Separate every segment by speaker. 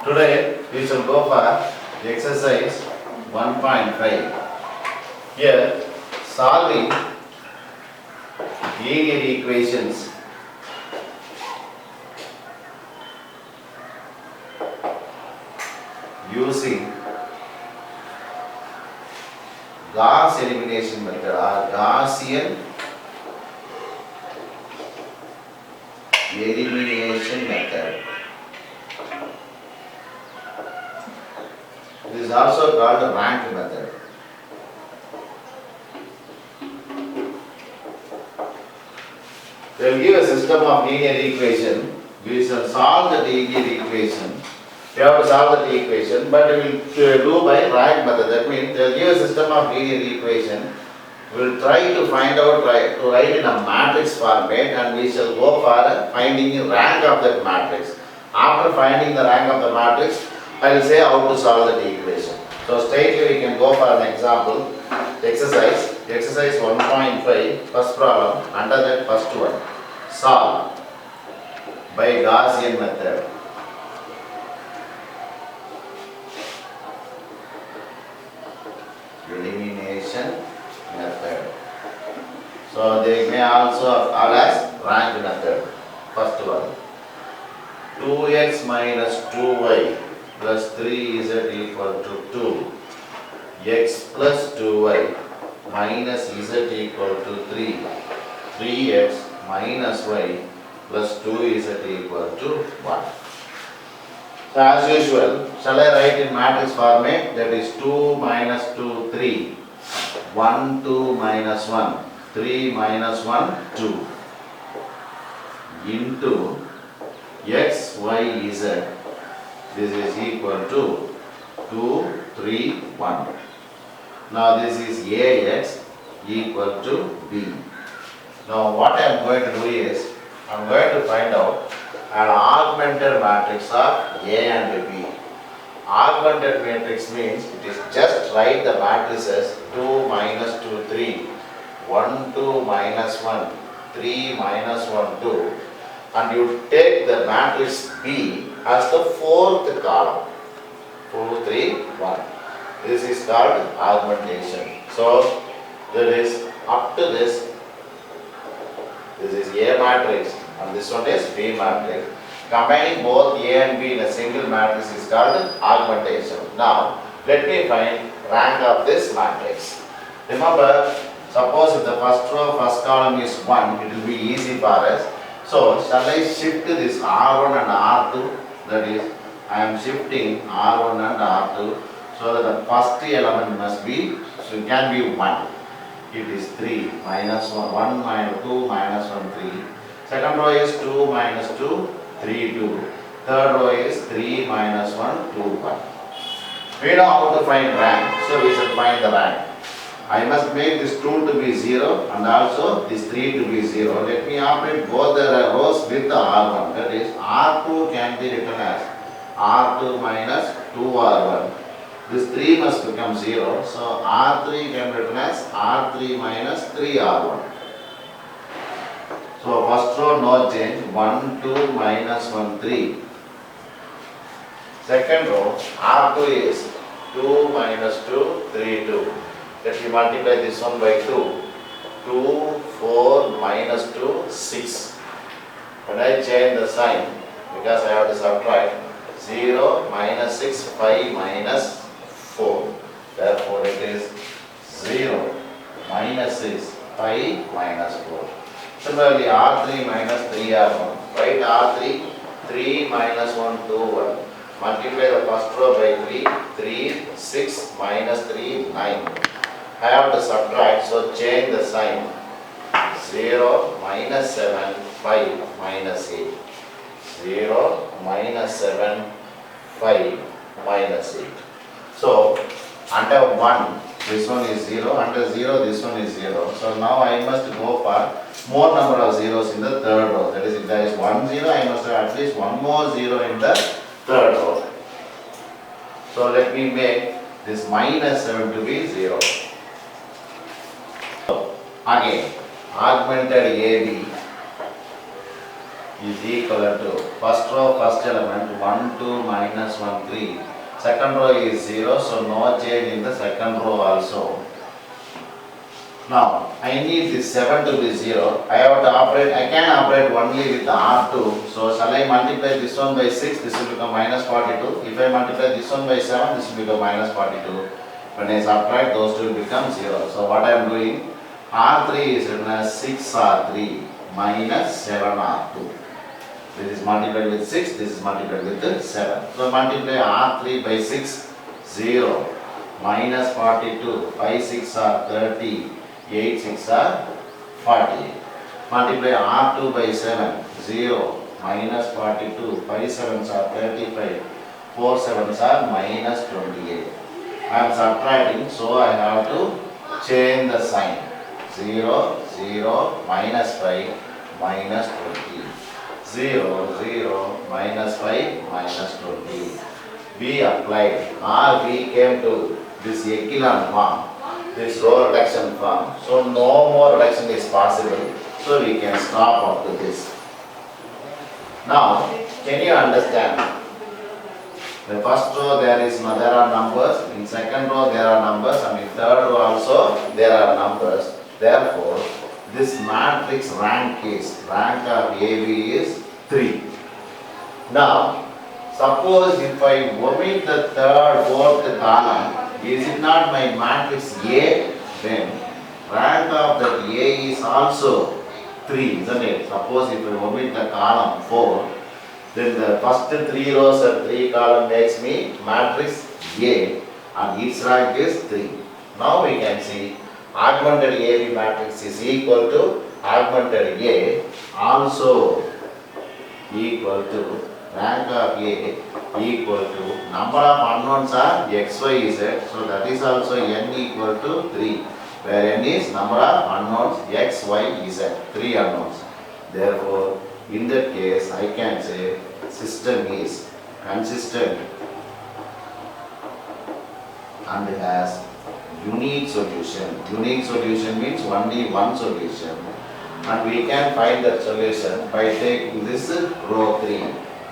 Speaker 1: Today we shall go for exercise 1.5. Here, solving linear equations using Gauss elimination method or Gaussian elimination method. It is also called the rank method. They will give a system of linear equation. We shall solve the linear equation. We have to solve the equation, but we will do by rank method. That means they will give a system of linear equation. We will try to find out, to write in a matrix format, and we shall go for finding the rank of that matrix. After finding the rank of the matrix, I will say how to solve that equation. So straightly we can go for an example. Exercise 1.5, first problem, under that first one. Solve by Gaussian method. Elimination method. So they may also call as rank method. First one. 2x minus 2y plus 3z equal to 2. X plus 2y minus z equal to 3. 3x minus y plus 2z equal to 1. So as usual, shall I write in matrix format? That is 2 minus 2, 3. 1, 2 minus 1. 3 minus 1, 2. Into x, y, z. This is equal to 2, 3, 1. Now this is ax equal to b. Now what I am going to do is, I am going to find out an augmented matrix of A and B. Augmented matrix means it is just write the matrices 2 minus 2, 3, 1, 2 minus 1, 3 minus 1, 2, and you take the matrix B as the fourth column. 2, 3, 1. This is called augmentation. So there is up to this is A matrix and this one is B matrix. Combining both A and B in a single matrix is called augmentation. Now let me find rank of this matrix. Remember, suppose if the first row, first column is 1, it will be easy for us. So shall I shift this R1 and R2? That is, I am shifting R1 and R2 so that the first element must be, so it can be 1. It is 3 minus 1, 1 minus 2 minus 1, 3. Second row is 2 minus 2, 3, 2. Third row is 3 minus 1, 2, 1. We know how to find rank, so we should find the rank. I must make this 2 to be 0 and also this 3 to be 0. Let me operate both the rows with the R1. That is, R2 can be written as R2 minus 2R1. This 3 must become 0. So R3 can be written as R3 minus 3R1. So first row no change. 1, 2 minus 1, 3. Second row R2 is 2 minus 2, 3, 2. Let me multiply this one by 2. 2, 4 minus 2, 6. When I change the sign, because I have to subtract, 0 minus 6, 5 minus 4. Therefore it is 0 minus 6, 5 minus 4. Similarly R3 minus 3R1. Write R3, 3 minus 1, 2, 1. Multiply the first row by 3, 3, 6 minus 3, 9. I have to subtract, so change the sign. 0 minus 7, 5 minus 8. 0 minus 7, 5 minus 8. So under 1, this one is 0, under 0, this one is 0. So now I must go for more number of zeros in the third row. That is, if there is 1 0, I must have at least one more 0 in the third row. So let me make this minus 7 to be 0. Again, augmented AB is equal to first row, first element 1, 2, minus 1, 3. Second row is 0, so no change in the second row also. Now, I need this 7 to be 0. I have to operate, I can operate only with the R2. So, shall I multiply this one by 6? This will become minus 42. If I multiply this one by 7, this will become minus 42. When I subtract, those two will become 0. So, what I am doing? R3 is written as 6R3 minus 7R2. This is multiplied with 6, this is multiplied with 7. So, multiply R3 by 6, 0. Minus 42, 5 6 are 30. 8 6 are 48. Multiply R2 by 7, 0, minus 42, 5 7s are 35, 4 7s are minus 28. I am subtracting, so I have to change the sign. 0, 0, minus 5, minus 20. 0, 0, minus 5, minus 20. B applied, or we came to this echelon form. This row reduction form, so no more reduction is possible, so we can stop up to this. Now, can you understand? The first row there are numbers, in second row there are numbers, and in third row also there are numbers. Therefore, this matrix rank of AB is 3. Now, suppose if I omit the third, fourth column, is it not my matrix A? Then rank of that A is also 3, isn't it? Suppose if I omit the column 4, then the first 3 rows and 3 columns makes me matrix A, and its rank is 3. Now we can see augmented AB matrix is equal to augmented A also equal to rank of A equal to number of unknowns are x, y, z, so that is also n equal to 3, where n is number of unknowns x, y, z, 3 unknowns. Therefore, in that case I can say system is consistent and has unique solution. Unique solution means only one solution, and we can find that solution by taking this row 3.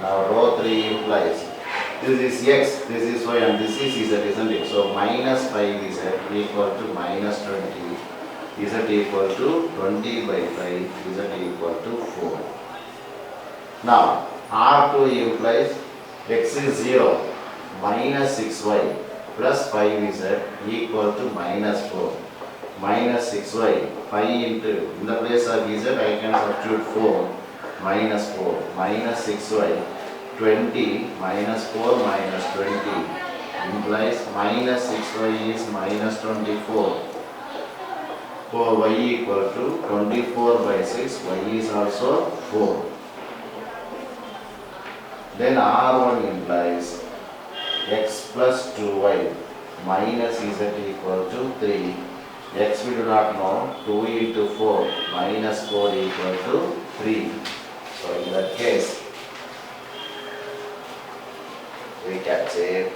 Speaker 1: Now row 3 implies this is x, this is y, and this is z, isn't it? So minus 5 z equal to minus 20, z equal to 20 by 5, z equal to 4. Now R2 implies x is 0, minus 6y plus 5z equal to minus 4. Minus 6y, 5 into, in the place of z I can substitute 4. Minus 4, minus 6y, 20, minus 4, minus 20, implies minus 6y is minus 24. For y equal to 24 by 6, y is also 4. Then R1 implies x plus 2y minus z equal to 3. X we do not know, 2 into 4 minus 4 equal to 3. So in that case, we can say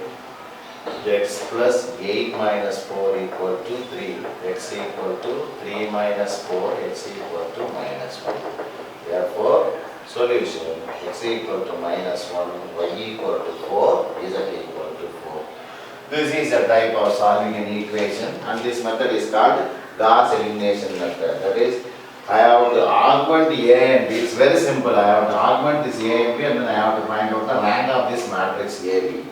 Speaker 1: x plus 8 minus 4 equal to 3, x equal to 3 minus 4, x equal to minus 1. Therefore, solution x equal to minus 1, y equal to 4, z equal to 4. This is a type of solving an equation, and this method is called Gauss elimination method. That is, I have to augment A and B. It's very simple. I have to augment this A and B, and then I have to find out the rank of this matrix AB.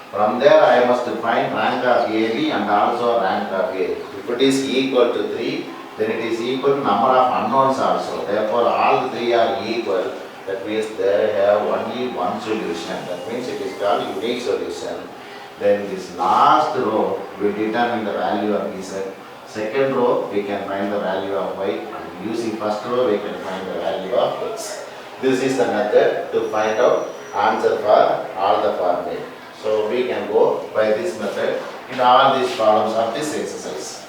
Speaker 1: From there I must find rank of AB and also rank of A. If it is equal to 3, then it is equal to number of unknowns also. Therefore all the 3 are equal. That means they have only one solution. That means it is called unique solution. Then this last row will determine the value of Z. Second row we can find the value of Y. Using first row we can find the value of x. This is the method to find out answer for all the formulae. So we can go by this method in all these problems of this exercise.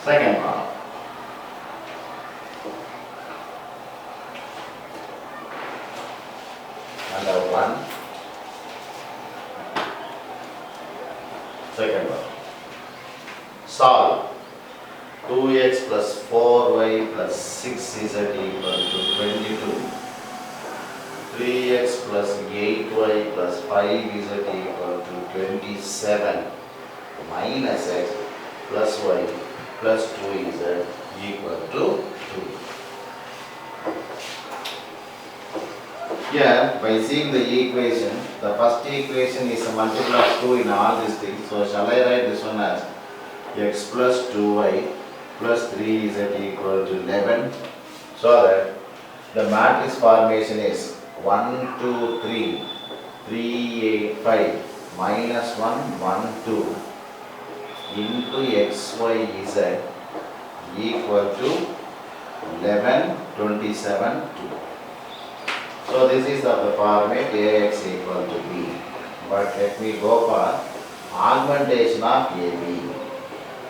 Speaker 1: Second problem. Number 1. Second one. 4y plus 6z equal to 22. 3x plus 8y plus 5z equal to 27 minus x plus y plus 2z equal to 2. Here, by seeing the equation, the first equation is a multiple of 2 in all these things. So, shall I write this one as x plus 2y plus 3z equal to 11? So that the matrix formation is 1, 2, 3, 3, 8, 5, minus 1, 1, 2 into x, y, z equal to 11, 27, 2. So this is of the format Ax equal to B. But let me go for augmentation of AB.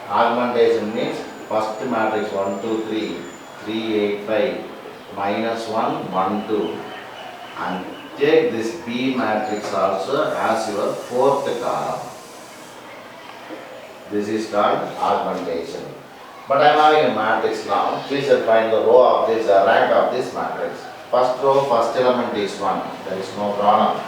Speaker 1: Augmentation means first matrix 1, 2, 3, 3, 8, 5, minus 1, 1, 2. And take this B matrix also as your fourth column. This is called augmentation. But I am having a matrix now. Please find the row of this, the rank of this matrix. First row, first element is 1. There is no problem.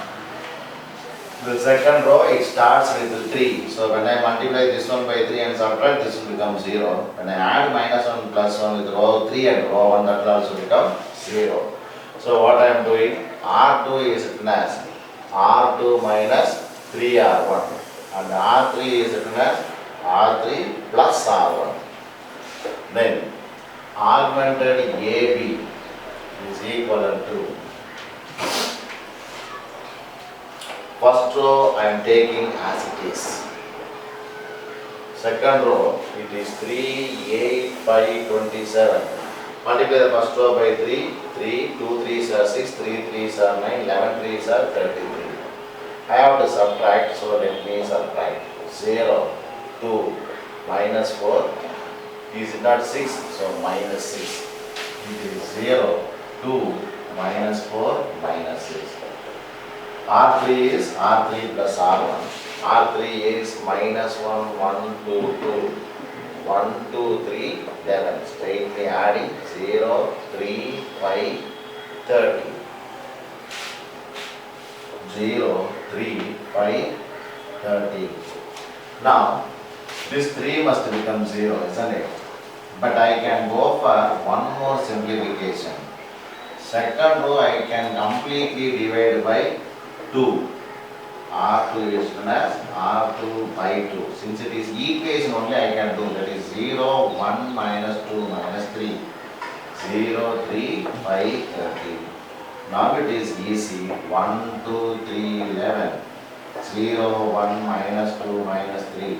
Speaker 1: The second row, it starts with 3. So when I multiply this one by 3 and subtract, this will become 0. When I add minus 1 plus 1 with row 3 and row 1, that will also become 0. So what I am doing, R2 is written as R2 minus 3R1 and R3 is written as R3 plus R1. Then augmented AB is equivalent to first row I am taking as it is. Second row it is 3, 8, 5, 27. Multiply the first row by 3, 3, 2 3s are 6, 3 3s are 9, 11 3s are 33. I have to subtract, so let me subtract. 0, 2, minus 4. Is it not 6? So minus 6. It is 0, 2, minus 4, minus 6. R3 is R3 plus R1. R3 is minus 1, 1, 2, 2. 1, 2, 3, 11. Straightly adding 0, 3, 5, 30. 0, 3, 5, 30. Now, this 3 must become 0, isn't it? But I can go for one more simplification. Second row I can completely divide by 2. R2 is known as R2 by 2. Since it is equation only I can do, that is 0, 1, minus 2, minus 3. 0, 3, 5, 30. Now it is easy. 1, 2, 3, 11. 0, 1, minus 2, minus 3.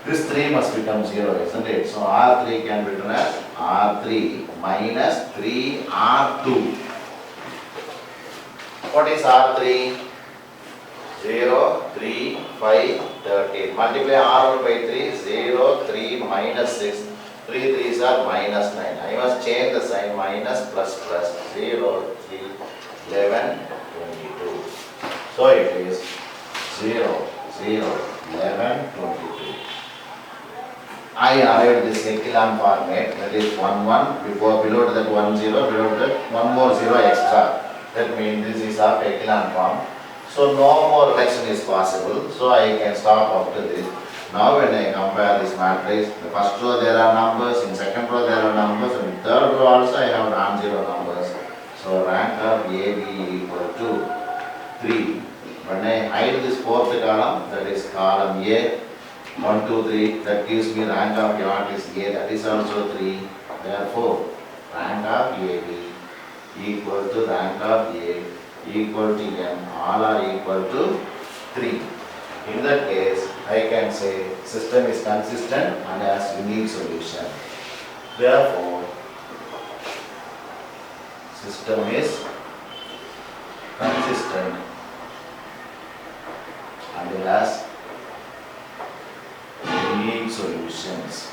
Speaker 1: This 3 must become 0, isn't it? So R3 can be written as R3 minus 3R2. What is R3? 0, 3, 5, 13. Multiply R1 by 3, 0, 3, minus 6. 3 3s are minus 9. I must change the sign, minus plus plus. 0, 3, 11, 22. So it is 0, 0, 11, 22. I arrived this echelon format, that is 1, 1, below to that 1, 0, below to that 1 more 0 extra. That means this is of echelon form. So no more reduction is possible. So I can stop up to this. Now when I compare this matrix, the first row there are numbers, in second row there are numbers, and in third row also I have non-zero numbers. So rank of AB equal to 3. When I hide this fourth column, that is column A, 1, 2, 3, that gives me rank of what is A, that is also 3. Therefore, rank of AB equal to rank of A equal to M, all are equal to 3. In that case, I can say system is consistent and has unique solution. Therefore, system is consistent and it has unique solutions.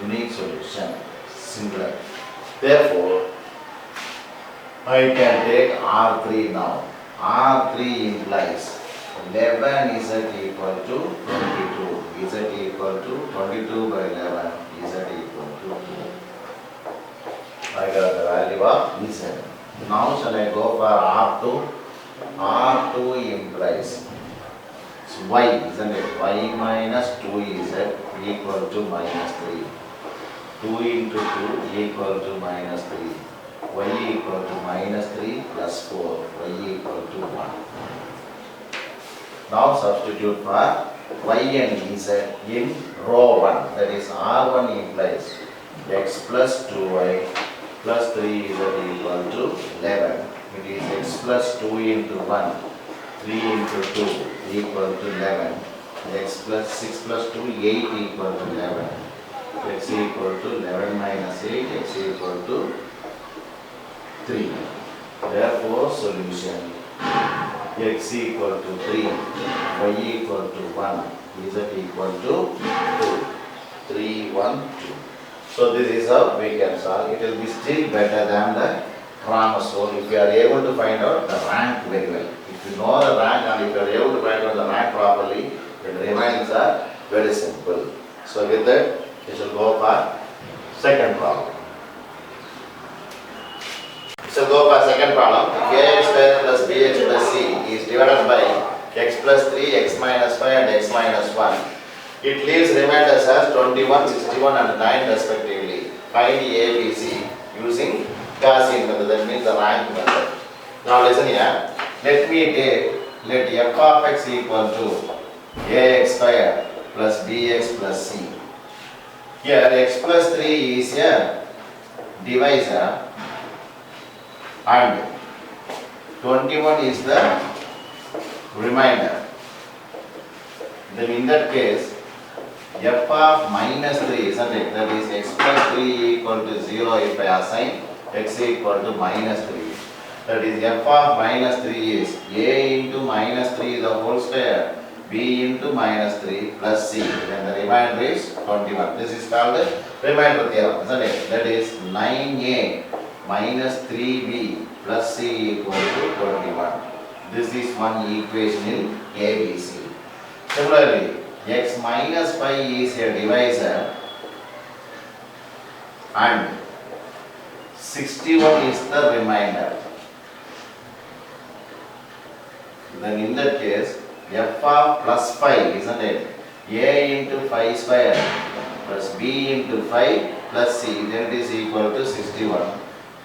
Speaker 1: Unique solution, singular. Therefore, I can take R3 now. R3 implies 11 z equal to 22. Z equal to 22 by 11. Z equal to 2. I got the value of Z. Now shall I go for R2? R2 implies it's Y, isn't it? Y minus 2Z equal to minus 3. 2 into 2 equal to minus 3. Y equal to minus 3 plus 4. Y equal to 1. Now substitute for Y and Z in row 1. That is R1 implies x plus 2y plus 3 is equal to 11. It is x plus 2 into 1, 3 into 2 equal to 11. X plus 6 plus 2, 8 equal to 11. X equal to 11 minus 8, x equal to 3. Therefore, solution x equal to 3, y equal to 1, z equal to 2. 3, 1, 2. So this is how we can solve. It will be still better than the Cramer if you are able to find out the rank very well. If you know the rank and if you are able to find out the rank properly, then the remains are very simple. So with that, we shall go for second problem. So go for second problem. Ax square plus bx plus c is divided by x plus 3, x minus 5 and x minus 1. It leaves remainders as 21, 61 and 9 respectively. Find a, b, c using Gaussian method, that means the rank method. Now listen here. Let f of x equal to ax square plus bx plus c. Here x plus 3 is a divisor and 21 is the remainder. Then in that case, f of minus 3, isn't it? That is x plus 3 equal to 0 if I assign x equal to minus 3. That is f of minus 3 is a into minus 3 the whole square, b into minus 3 plus c. Then the remainder is 21. This is called the remainder theorem, isn't it? That is 9a minus 3b plus c equal to 21. This is one equation in ABC. Similarly, x minus 5 is a divisor and 61 is the remainder. Then in that case, f of plus 5, isn't it? A into 5 square plus b into 5 plus c, then it is equal to 61.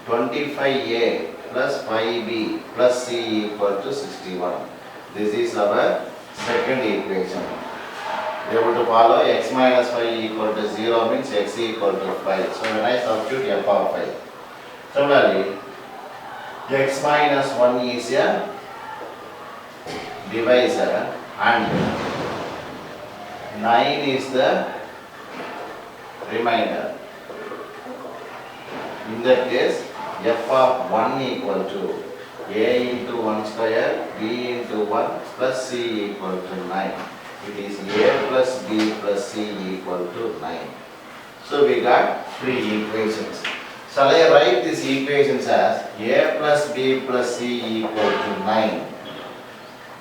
Speaker 1: 25a plus 5b plus c equal to 61. This is our second equation. We have to follow x minus 5 equal to 0 means x equal to 5. So when I substitute f of 5. Similarly, x minus 1 is a divisor and 9 is the remainder. In that case, f of 1 equal to a into 1 square, b into 1 plus c equal to 9. It is a plus b plus c equal to 9. So we got three equations. Shall I write these equations as a plus b plus c equal to 9?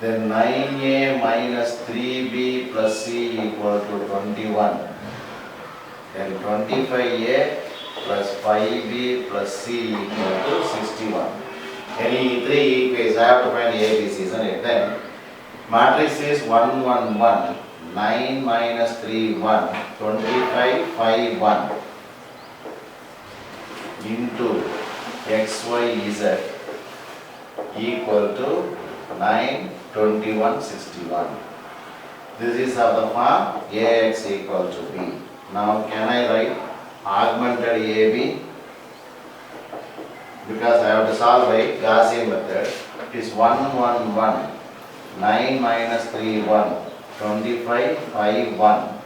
Speaker 1: Then 9a minus 3b plus c equal to 21. Then 25a plus 5b plus c equal to 61. Any three equations, I have to find ABCs, isn't it? Then matrix is 1, 1, 1, 9 minus 3, 1, 25, 5, 1 into x, y, z equal to 9, 21, 61. This is of the form ax equal to b. Now can I write augmented AB? Because I have to solve by Gaussian method. It is 1, 1, 1, 9 minus 3, 1, 25, 5, 1,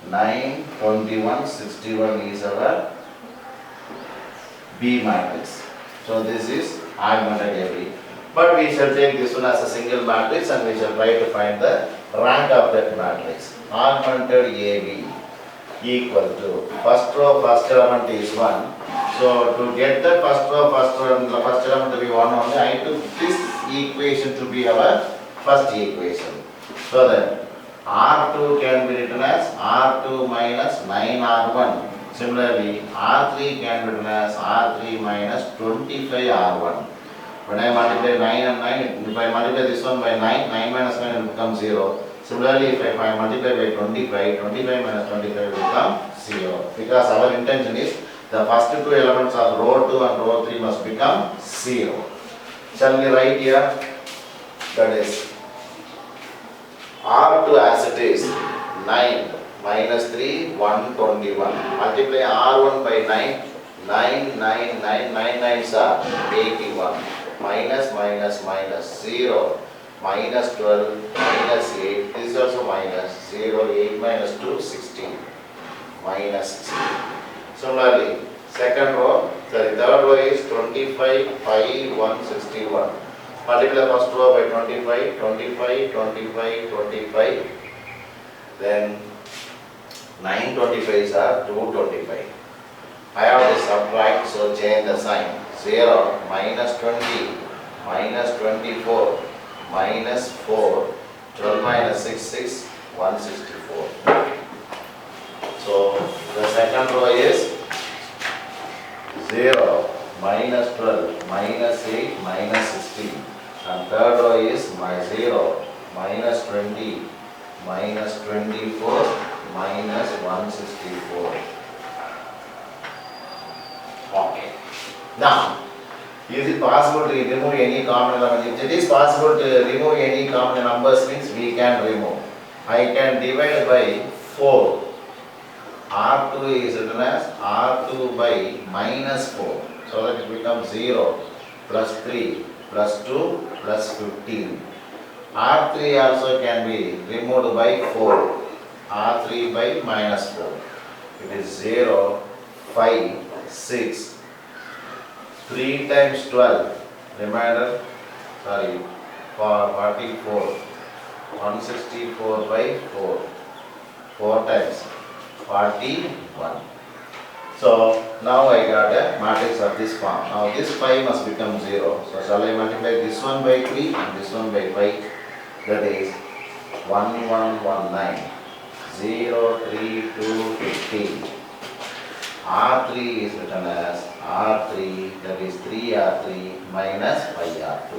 Speaker 1: 9, 21, 61 is our B matrix. So this is augmented AB. But we shall take this one as a single matrix and we shall try to find the rank of that matrix. Augmented AB equal to first row, first element is 1. So to get the first row, first element to be 1 only, I took this equation to be our first equation. So then R2 can be written as R2 minus 9R1 Similarly, R3 can be written as R3 minus 25R1. When I multiply 9 and 9, if I multiply this one by 9, 9 minus 9 will become 0. Similarly, if I multiply by 25, 25 minus 25 will become 0. Because our intention is the first two elements of row 2 and row 3 must become 0. Shall we write here? That is R2 as it is 9 minus 3, 121. Multiply R1 by 9, 9, 9, 9, 9 nines are 81. Minus, minus, minus 0. Minus 12, minus 8. This is also minus 0, 8 minus 2, 16. Minus 16. Similarly, third row is 25, 5, 1, 61. Multiply first row by 25, 25, 25, 25. Then 9 25s are 225. I have to subtract, so change the sign. 0, minus 20, minus 24, minus 4, 12 minus 6, 6, 164. So the second row is 0, minus 12, minus 8, minus 16. And third row is my 0, minus 20, minus 24, minus 164. Okay. Now, is it possible to remove any common element? If it is possible to remove any common numbers, means we can remove. I can divide by 4. R2 is written as R2 by minus 4. So that it becomes 0, plus 3, plus 2, plus 15. R3 also can be removed by 4. R3 by minus 4. It is 0, 5, 6. 3 times 12, remainder, 44, 164 by 4, 4 times 41. So now I got a matrix of this form. Now this 5 must become 0. So shall I multiply this one by 3 and this one by 5? That is 1119, 0, 3, 2, 15. R3 is written as R3, that is 3R3 minus 5R2.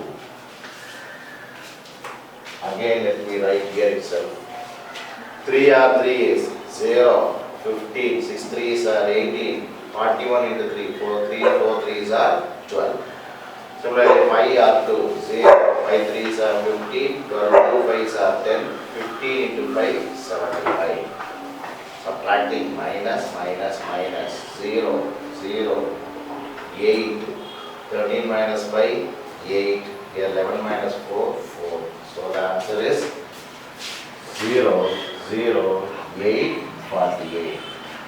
Speaker 1: Again let me write here itself. 3R3 is 0, 15, 6 3s are 18, 41 into 3, 4 3, 4 3s are 12. Similarly 5R2, 0, 5 3s are 15, 12 2 5s are 10, 15 into 5, 75. Subtracting minus, minus, minus, 0, 0, 8, 13 minus 5, 8, here 11 minus 4, 4. So the answer is 0, 0, 8, 48.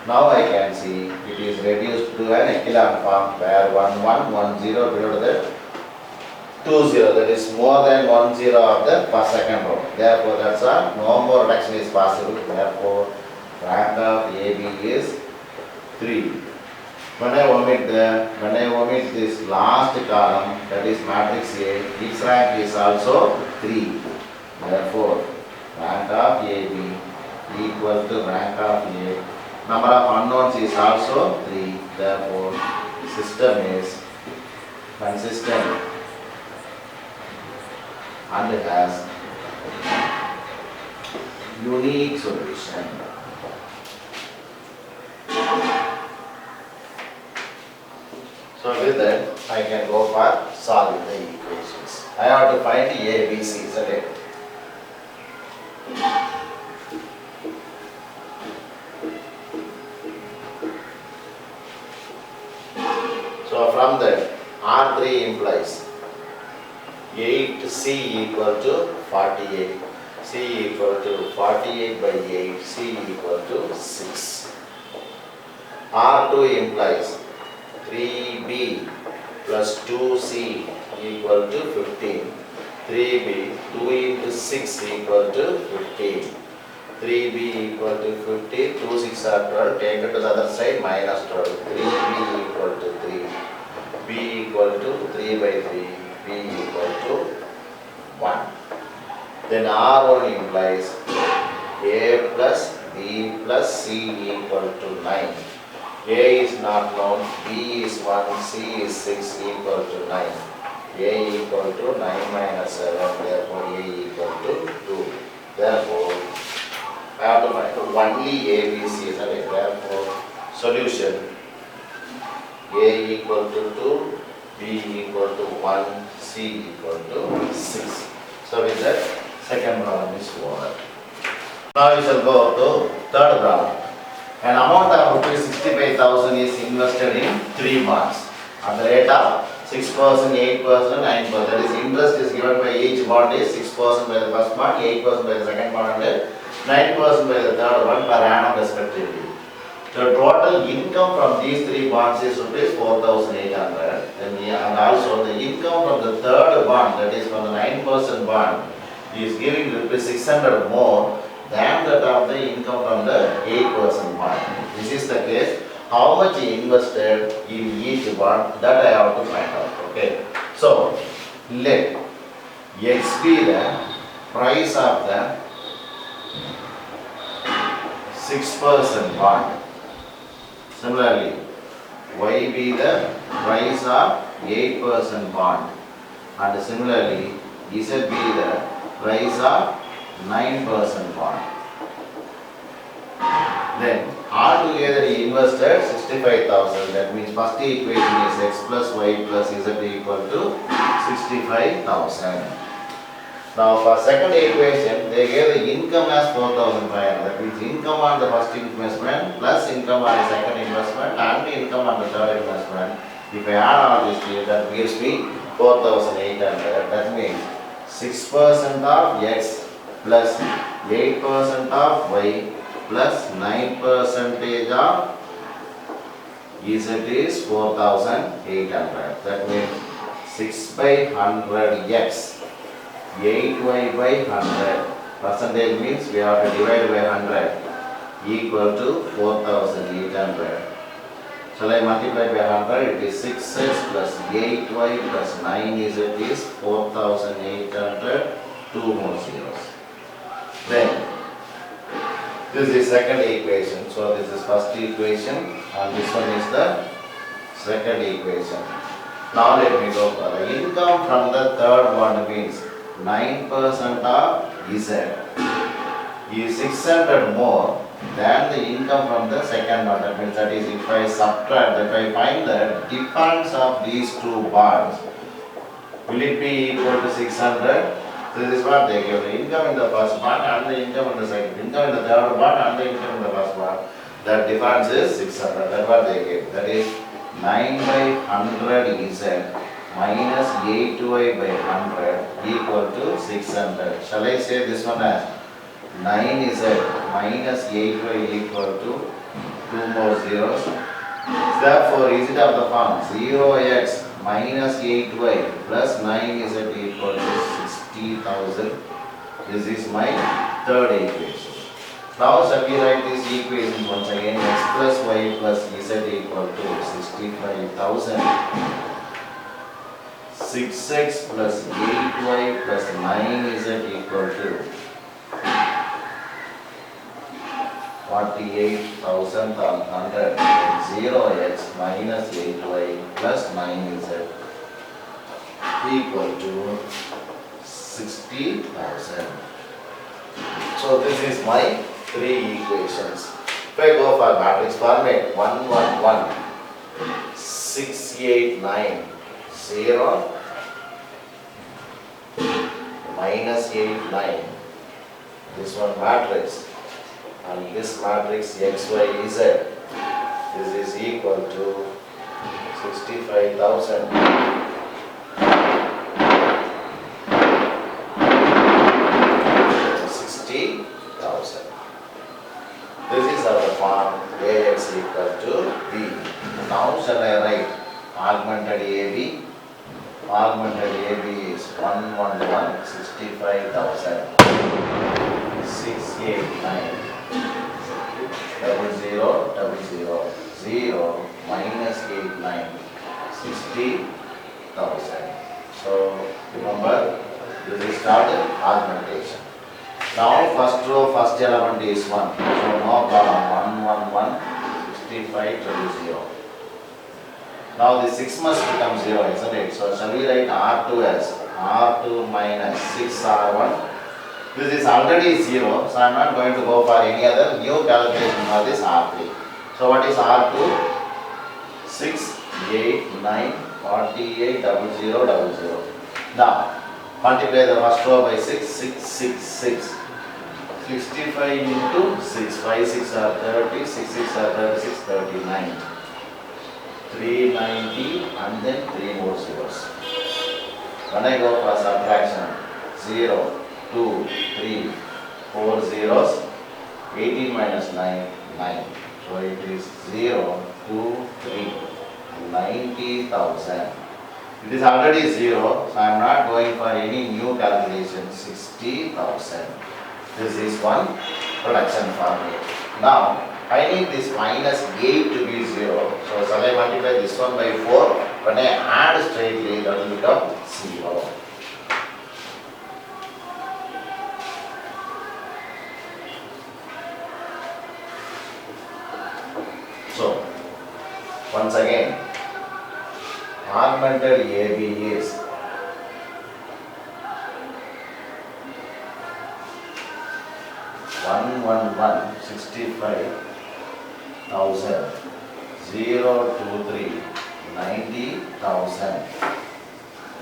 Speaker 1: Now I can see it is reduced to an echelon form where 1, 1, 1, 0 below the 2, 0. That is more than 1, 0 of the first second row. Therefore, that's a no more reduction is possible. Therefore, rank of AB is 3. When I omit this last column, that is matrix A, its rank is also 3. Therefore, rank of AB equal to rank of A. Number of unknowns is also 3. Therefore, system is consistent and has unique solution. So with that, I can go for solving the equations. I have to find A, B, C, isn't it? So from that, R3 implies 8C equal to 48. C equal to 48 by 8, C equal to 6. R2 implies 3B plus 2C equal to 15. 3B, 2 into 6 equal to 15. 3B equal to 15, 2 6 are 12, take it to the other side, minus 12. 3B equal to 3. B equal to 3 by 3. B equal to 1. Then R1 implies A plus B plus C equal to 9. A is not known, B is 1, C is 6 equal to 9. A equal to 9 minus 7, therefore A equal to 2. Therefore, I have to find only A, B, C is right. Therefore, solution A equal to 2, B equal to 1, C equal to 6. So with that, second problem is over. Now we shall go to third problem. An amount of rupees 65,000 is invested in 3 bonds at the rate of 6%, 8%, 9%. That is, interest is given by each bond is 6% by the first bond, 8% by the second bond, and 9% by the third one per annum respectively. The total income from these 3 bonds is rupees 4,800. And also the income from the third bond, that is from the 9% bond, is giving rupees 600 more than that of the income from the 8% bond. This is the case. How much he invested in each bond, that I have to find out. Okay. So let X be the price of the 6% bond. Similarly, Y be the price of 8% bond. And similarly, Z be the price of 9% bond. Then altogether he invested 65,000. That means first equation is X plus Y plus Z equal to 65,000. Now for second equation, they gave the income as 4,500. That means income on the first investment plus income on the second investment and income on the third investment. If I add all this here, that gives me 4,800. That means 6% of X plus 8% of Y plus 9% of Z is 4,800. That means 6 by 100 X, 8Y by 100. Percentage means we have to divide by 100 equal to 4,800. Shall I multiply by 100? It is 6x plus 8y plus 9z is 4,800. 2 more zeros. Then this is second equation. So this is first equation and this one is the second equation. Now let me go for the income from the third one means 9% of Z is 600 more than the income from the second one. That means that is if I subtract, if I find the difference of these two bonds, will it be equal to 600? This is what they give, the income in the first bond and the income in the second, income in the third bond and the income in the first bond. That difference is 600. That's what they give. That is 9 by 100 Z minus 8y by 100 equal to 600. Shall I say this one as 9z minus 8y equal to 2 more zeros. Therefore, is it of the form 0x minus 8y plus 9z equal to 60,000. This is my third equation. Now, shall we write this equation once again? X plus y plus z equal to 65,000. 6x plus 8y plus 9z equal to 48,100. 0x minus 8y plus 9z equal to 60,000. So this is my 3 equations. If I go for matrix format, 1, 1, 1, 6, 8, 9, 0, minus 8, 9. This one matrix. And this matrix X, Y, Z. This is equal to 65,000. 60,000. This is our form AX equal to B. Now shall I write augmented AB? Augmented AB is 1, 1, 1, 65,000. 6, 8, 9. 00, 00, 0, minus 8, 9, 60,000. So remember, this is called augmentation. Now first row, first element is 1. So no column, 1, 1, 1, 6500. Now the 6 must become 0, isn't it? So shall we write R2 as R2 minus 6R1? This is already 0, so I am not going to go for any other new calculation for this R3. So what is R2? 6, 8, 9, 48, 0000. Now multiply the first row by 6, 6, 6, 6. 65 into 6, 5 6 are 30, 6 6 are 36, 39. 390 and then 3 more zeros. When I go for subtraction, 0, 2, 3, 4 zeros, 18 minus 9, 9. So it is 0, 2, 3, 90,000. It is already 0, so I am not going for any new calculation, 60,000. This is one production formula. Now, I need this minus 8 to be 0. So, shall I multiply this one by 4? When I add straightly, that will become 0. So, once again, augmented AB is 1,65,000, 0, 2, 3, 90,000.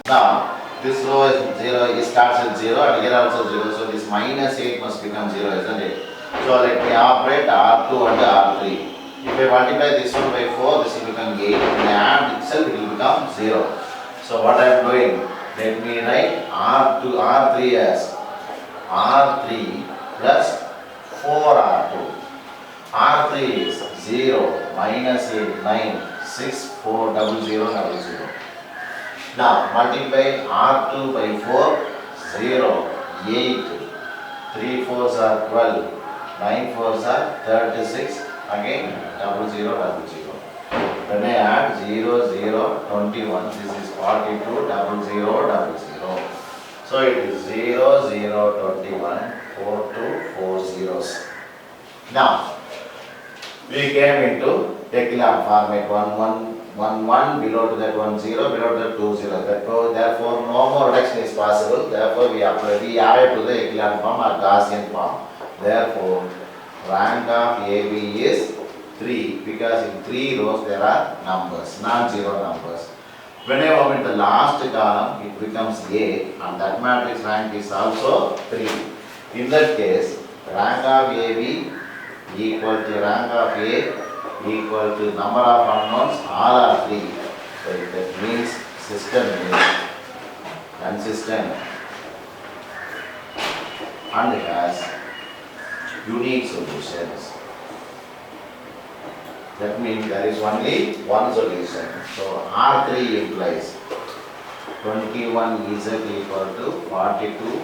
Speaker 1: Now, this row is 0, it starts at 0 and here also 0, so this minus 8 must become 0, isn't it? So let me operate R2 and R3. If I multiply this one by 4, this will become 8. When I add itself, it will become 0. So what I am doing, let me write R3 as R3 plus 4R2. R3 is 0, minus 8, 9, 6, 4, 0000. Now multiply R2 by 4, 0, 8, 3 4s are 12, 9 4s are 36, again 0000. When I add 0, 0, 21, this is 42, 0000. So it is 0, 0, 21, 4, 2, 4 zeros. Now, we came into echelon format 1, 1, 1, 1, below to that 1, 0, below to that 2, 0. Therefore, no more reduction is possible. Therefore, we added to the echelon form or Gaussian form. Therefore, rank of AB is 3 because in 3 rows there are numbers, non-zero numbers. When I omit the last column, it becomes A and that matrix rank is also 3. In that case, rank of AB equal to rank of A equal to number of unknowns, all are 3. So that means system is consistent and it has unique solutions. That means there is only one solution. So R3 implies 21 Z equal to 42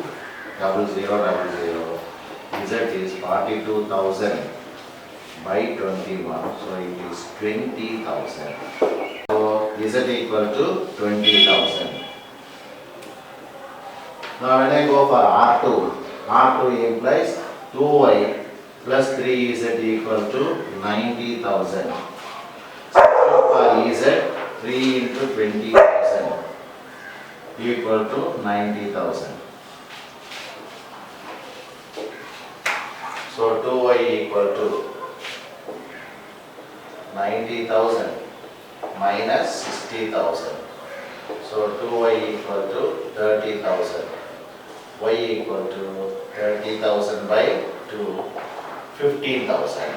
Speaker 1: 0000. Z is 42,000 by 21. So it is 20,000. So Z equal to 20,000. Now when I go for R2 implies 2Y plus 3Z equal to 90,000. So for Z, 3 into 20,000 equal to 90,000. So 2Y equal to 90,000 minus 60,000. So 2Y equal to 30,000. Y equal to 30,000 by 2. 15,000.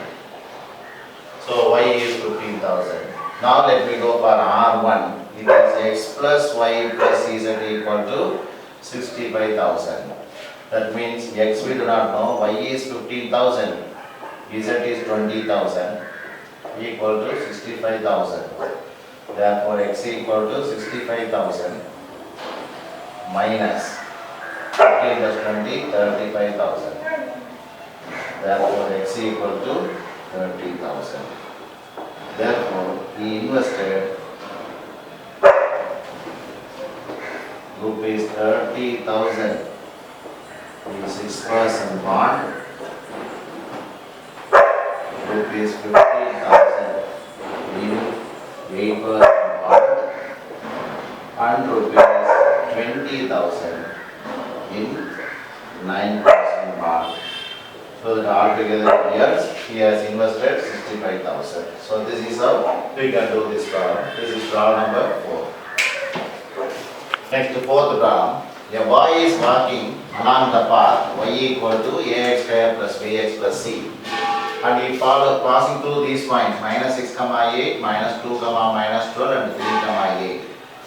Speaker 1: So y is 15,000. Now let me go for R1. It is x plus y plus z equal to 65,000. That means x we do not know, y is 15,000, z is 20,000 equal to 65,000. Therefore x equal to 65,000 minus 15 plus 20, 35,000. Therefore, x equal to 30,000. Therefore, he invested rupees 30,000 in 6% bond, rupees 15,000 8% bond and rupees 20,000 in 9% bond. So that altogether years he has invested 65,000. So this is how we can do this problem. This is problem number 4. Next, fourth problem. A boy is walking along the path y equal to ax square plus bx plus c, and he passing through these points minus 6 comma 8, minus 2 comma minus 12 and 3 comma 8.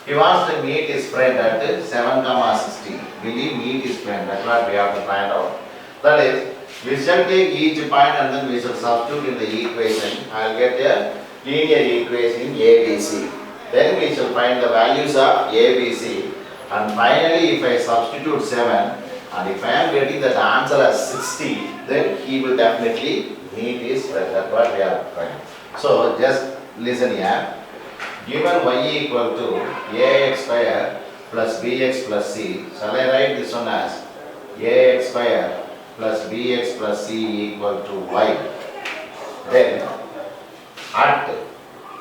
Speaker 1: He wants to meet his friend at 7 comma 16. Will he meet his friend? That's what we have to find out. That is, we shall take each point and then we shall substitute in the equation. I will get a linear equation ABC. Then we shall find the values of ABC. And finally, if I substitute 7, and if I am getting that answer as 60, then he will definitely meet his friend. That's what we are trying. So, just listen here. Given y equal to ax square plus bx plus c, shall I write this one as ax square plus bx plus c equal to y? Then, at,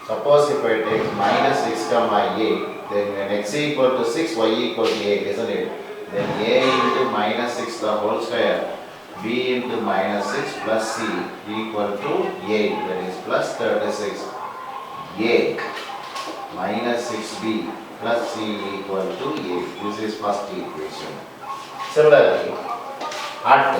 Speaker 1: suppose if I take minus 6 comma 8, then when x equal to 6, y equal to 8, isn't it? Then a into minus 6 the whole square, b into minus 6 plus c equal to 8, that is plus 36. A minus 6b plus c equal to 8. This is first equation. Similarly, at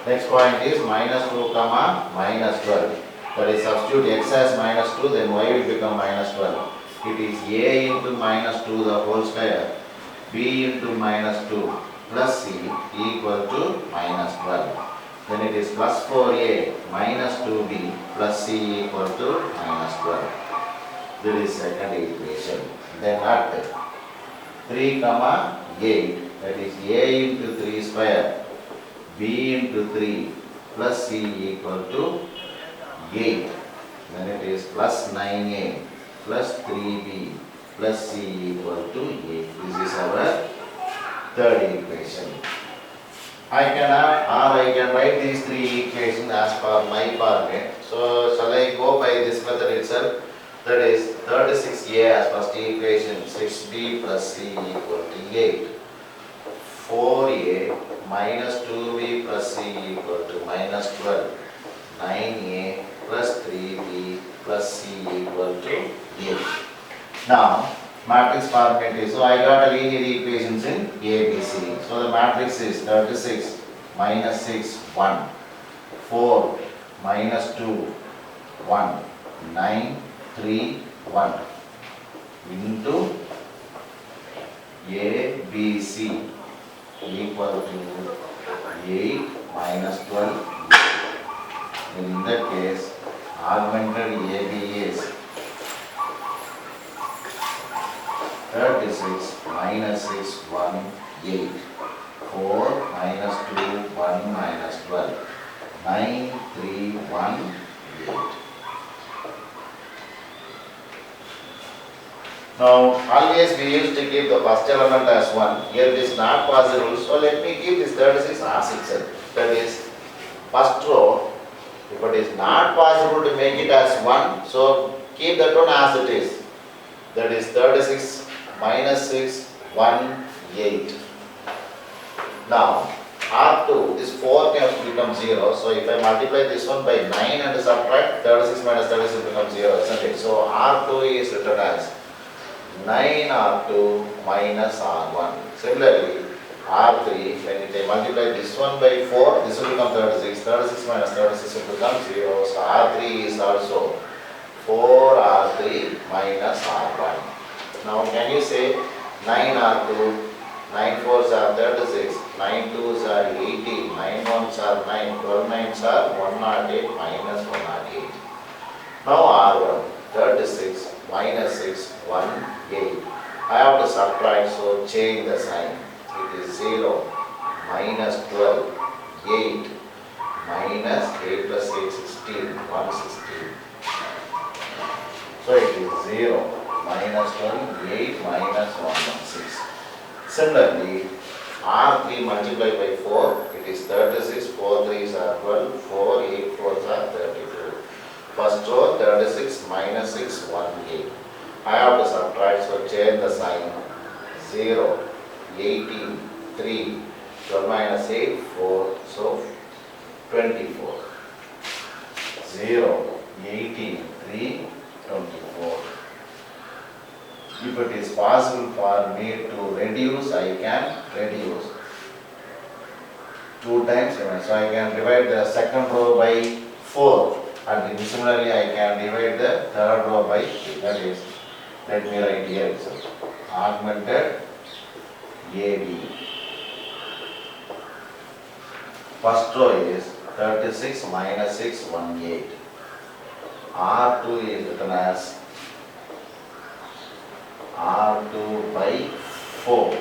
Speaker 1: next point is minus 2 comma minus 12. That is, substitute x as minus 2, then y will become minus 12. It is a into minus 2 the whole square, b into minus 2 plus c equal to minus 12. Then it is plus 4a minus 2b plus c equal to minus 12. This is second equation. Then at 3 comma 8, that is a into 3 square, b into 3 plus c equal to 8. Then it is plus 9a plus 3b plus c equal to 8. This is our third equation. I can write these three equations as per my format. So shall I go by this method itself? That is 36a as first equation, 6b plus c equal to 8. 4a minus 2b plus c equal to minus 12. 9a plus 3b plus c equal to 8. Now, matrix format is, so I got a linear equations in ABC. So the matrix is 36 minus 6, 1, 4 minus 2, 1, 9, 3, 1 into ABC equal to 8 minus 12. In that case, augmented AB is 36 minus 6, 1, 8. 4 minus 2, 1 minus 12. 9, 3, 1, 8. Now, always we used to keep the first element as 1. Here it is not possible, so let me keep this 36 as itself. That is, first row. If it is not possible to make it as 1, so keep that one as it is. That is 36 minus 6, 1, 8. Now, R2, this 4 can become 0. So if I multiply this one by 9 and subtract, 36 minus 36 becomes 0, isn't it? So R2 is written as 9R2 minus R1. Similarly, R3, when I multiply this one by 4, this will become 36. 36 minus 36 will become 0. So R3 is also 4R3 minus R1. Now can you say 9R2, 9 4s are 36, 9 2s are 80, 9 1s are 9, 12 9s are 108 minus 108. Now R1, 36 minus 6, 1, 8. I have to subtract, so change the sign. It is 0, minus 12, 8, minus 8 plus 8, 16, 116. So it is 0, minus 12, 8, minus 116. Similarly, R3 multiplied by 4, it is 36, 4 3s are 12, 4 8 4s are 32. First row 36 minus 6, 1 8. I have to subtract, so change the sign. 0, 18, 3, 12 minus 8, 4, so 24. 0, 18, 3, 24. If it is possible for me to reduce, I can reduce. 2 times 7, so I can divide the second row by 4, and similarly I can divide the third row by 3. That is, let me write here itself. Augmented AB. First row is 36 minus 6, 18. R2 is written as R2 by 4.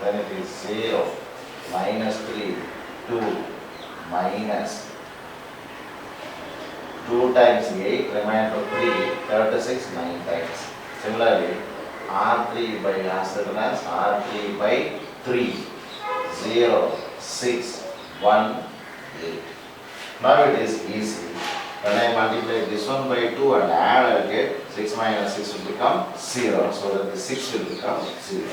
Speaker 1: Then it is 0, minus 3, 2, minus 2 times 8, remainder 3, 36, 9 times. Similarly, R3 by R3 by 3, 0, 6, 1, 8. Now it is easy. When I multiply this one by 2 and add, I will get 6 minus 6 will become 0. So that the 6 will become 0.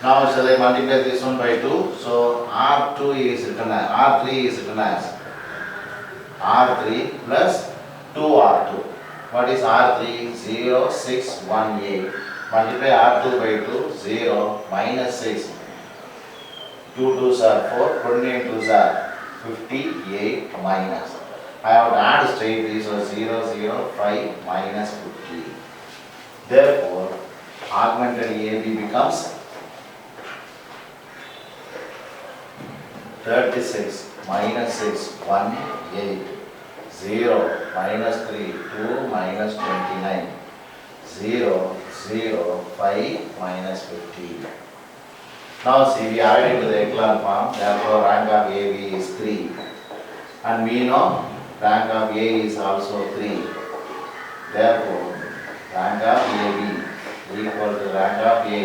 Speaker 1: Now shall I multiply this one by 2? So R3 is written as R3 plus 2R2. What is R3? 0, 6, 1, 8. Multiply R2 by 2, 0, minus 6. 2 2s are 4, 28 2s are 58 minus. I have to add straightly, so 0, 0, 5 minus 50. Therefore, augmented AB becomes 36 minus 6, 1, 8. 0, minus 3, 2, minus 29. 0, 0, 5 minus 15. Now see, we are added to the echelon form, therefore rank of AB is 3. And we know rank of A is also 3. Therefore, rank of AB equal to rank of A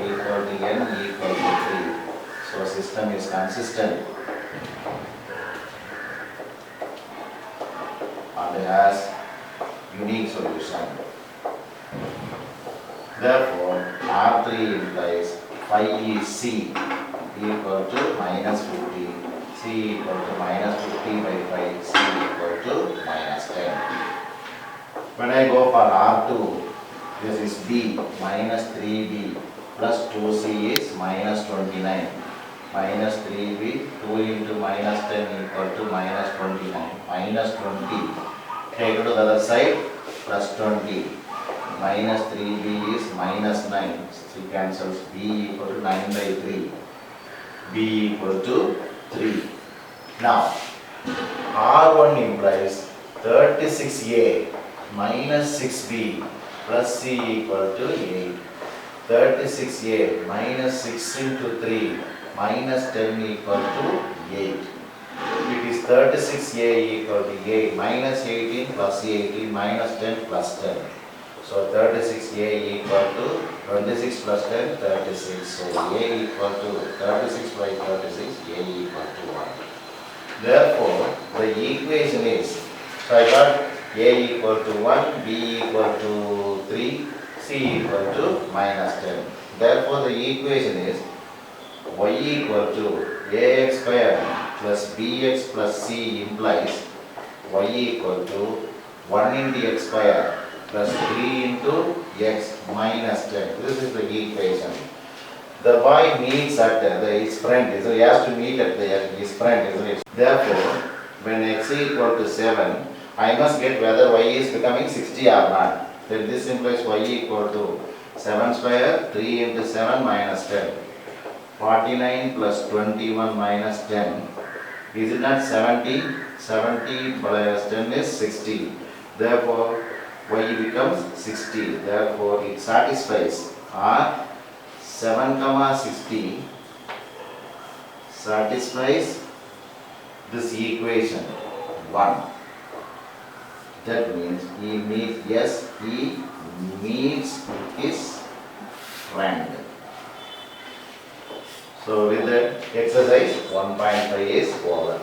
Speaker 1: equal to N equal to 3. So system is consistent and has unique solution. Therefore, R3 implies phi is C equal to minus 50, C equal to minus 50 by 5, C equal to minus 10. When I go for R2, this is B minus 3B plus 2C is minus 29. Minus 3B, 2 into minus 10 equal to minus 29. Minus 20, take it to the other side, plus 20. Minus 3B is minus 9. 3 cancels, B equal to 9 by 3. B equal to 3. Now, R1 implies 36A minus 6B plus C equal to 8. 36A minus 6 into 3 minus 10 equal to 8. It is 36A equal to 8 minus 18 plus 18 minus 10 plus 10. So 36A equal to 26 plus 10, 36. So A equal to 36 by 36, A equal to 1. Therefore, the equation is, so I got A equal to 1, B equal to 3, C equal to minus 10. Therefore, the equation is y equal to ax square plus bx plus c implies y equal to 1 into x square plus 3 into x minus 10. This is the equation. The boy meets at his friend, so he has to meet at his friend, isn't it? Therefore, when x equal to 7, I must get whether y is becoming 60 or not. Then this implies y equal to 7 square, 3 into 7 minus 10. 49 plus 21 minus 10. Is it not 70? 70 plus 10 is 60. Therefore, y becomes 60. Therefore, it satisfies or 7 comma 60 satisfies this equation 1. That means he meets, yes, he meets his friend. So with that, exercise 1.5 is over.